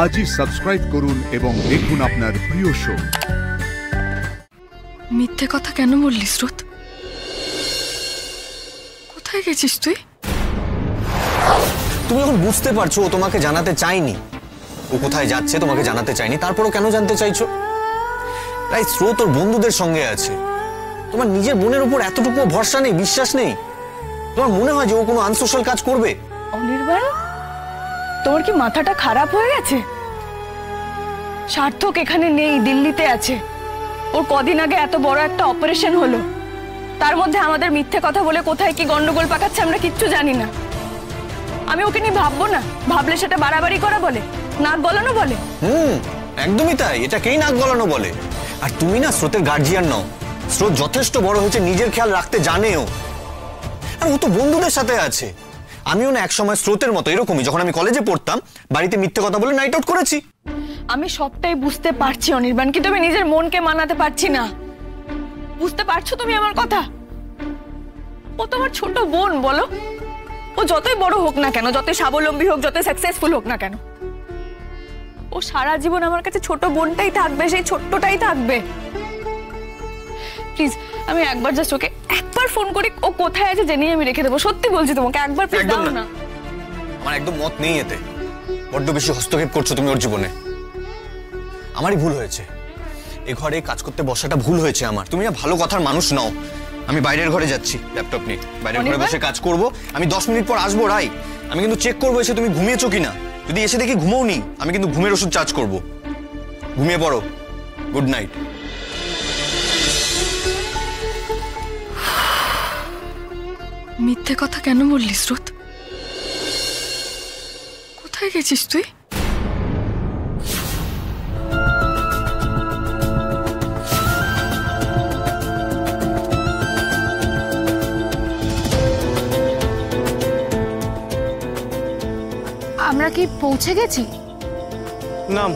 আজই সাবস্ক্রাইব করুন এবং দেখুন আপনার প্রিয় শো। মিথ্যে কথা কেন বললি স্রোত? কোথায় গেছিস তুই? তুমি এখন বুঝতে পারছো ও তোমাকে জানাতে চাইনি। ও কোথায় যাচ্ছে তোমাকে জানাতে চাইনি, তারপরও কেন জানতে চাইছো? তাই স্রোত ওর বন্ধুদের সঙ্গে আছে। তোমার নিজের বোনের উপর এতটুকু ভরসা নেই, বিশ্বাস নেই? তোমার মনে হয় যে ও কোনো আনসোশ্যাল কাজ করবে? অনির্বাণ, তোমার কি মাথাটা খারাপ হয়ে গেছে? সার্থক এখানে নেই, দিল্লিতে আছে। ওর কদিন আগে এত বড় একটা অপারেশন হলো, তার মধ্যে আমাদের মিথ্যে কথা বলে কোথায় কি গন্ডগোল পাকাচ্ছে আমরা কিচ্ছু জানি না। আমি ওকে নিয়ে ভাববো না, ভাবলে সেটা বাড়াবাড়ি করা বলে, নাক গলানো বলে। একদমই তাই, এটাকেই নাক গলানো বলে। আর তুমি না স্রোতের গার্জিয়ান নও। স্রোত যথেষ্ট বড় হয়েছে, নিজের খেয়াল রাখতে জানেও। আর ও তো বন্ধুদের সাথে আছে। আমিও না একসময় স্রোতের মতো এরকমই, যখন আমি কলেজে পড়তাম বাড়িতে মিথ্যে কথা বলে নাইট আউট করেছি। আমি সবটাই বুঝতে পারছি অনির্বাণ, কিন্তু আমি নিজের মনকে মানাতে পারছি না। বুঝতে পারছো তুমি আমার কথা? ও তোমার ছোট বোন, বলো। ও যতই বড় হোক না কেন, যতই স্বাবলম্বী হোক, যতই সাকসেসফুল হোক না কেন, ও সারা জীবন আমার কাছে ছোট বোনটাই থাকবে, সেই ছোট্টটাই থাকবে। প্লিজ, আমি একবার জাস্ট ওকে একবার ফোন করি, ও কোথায় আছে জেনে আমি রেখে দেবো। সত্যি বলছি তোমাকে, একবার প্লিজ দাও না। আমার একদম মত নেই এতে। বড্ড বেশি হস্তক্ষেপ করছো তুমি ওর জীবনে। আমারই ভুল হয়েছে, এ ঘরে কাজ করতে বসাটা ভুল হয়েছে আমার। তুমি না ভালো কথার মানুষ নও। আমি বাইরের ঘরে যাচ্ছি, ল্যাপটপ নিয়ে বাইরের ঘরে বসে কাজ করব। আমি 10 মিনিট পর আসবো রাই। আমি কিন্তু চেক করবো এসে তুমি ঘুমিয়েছো কিনা। যদি এসে দেখি ঘুমোওনি, আমি কিন্তু ঘুমের ওষুধ চার্জ করব। ঘুমিয়ে পড়ো। Good night. মিথ্যে কথা কেন বললি স্রোত? কোথায় গেছিস তুই? আমরা কি পৌঁছে গেছি? নাম,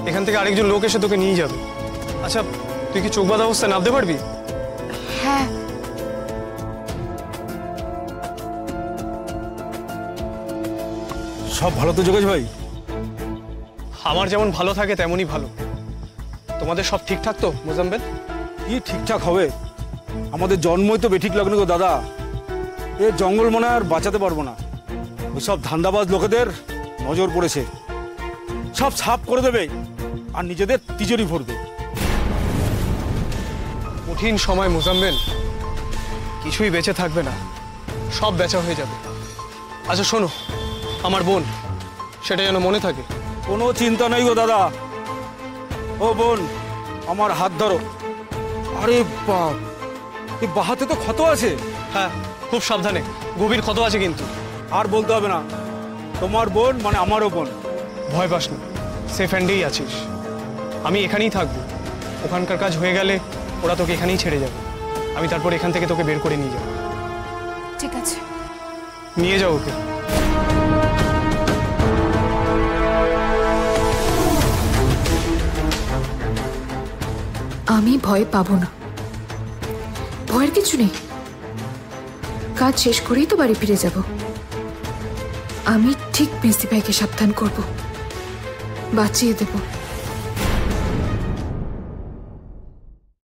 এখান থেকে আরেকজন লোক এসে তোকে নিয়ে যাবে। আচ্ছা, তুই কি চোখ বাঁধা অবস্থায় নামতে পারবি? হ্যাঁ। সব ভালো তো যোগেশ ভাই? আমার যেমন ভালো থাকে তেমনই ভালো। তোমাদের সব ঠিকঠাক তো মোজাম্বেল? কি ঠিকঠাক হবে? আমাদের জন্মই তো বেঠিক লগ্ন গো দাদা। এ জঙ্গল মনে আর বাঁচাতে পারবো না। ওই সব ধান্দাবাজ লোকেদের নজর পড়েছে, সব সাফ করে দেবে আর নিজেদের তিজোরি ভরবে। কঠিন সময় মোজাম্বেল, কিছুই বেঁচে থাকবে না, সব বেচা হয়ে যাবে। আচ্ছা শোনো, আমার বোন, সেটা যেন মনে থাকে। কোনো চিন্তা নেই গো দাদা। ও বোন, আমার হাত ধরো। আরে বাপ, এই বাহাতে তো ক্ষত আছে। হ্যাঁ, খুব সাবধানে, গভীর ক্ষত আছে কিন্তু। আর বলতে হবে না, তোমার বোন মানে আমারও বোন। ভয় পাস না, সেফ হ্যান্ডেই আছিস। আমি এখানেই থাকবো। ওখানকার কাজ হয়ে গেলে ওরা তোকে এখানেই ছেড়ে যাবে। আমি তারপর এখান থেকে তোকে বের করে নিয়ে যাবো। ঠিক আছে, নিয়ে যাও ওকে। আমি ভয় পাবো না, ভয়ের কিছু নেই। কাজ শেষ করেই তো বাড়ি ফিরে যাব। আমি ঠিক মেসি ভাইকে সাবধান করব, বাঁচিয়ে দেব।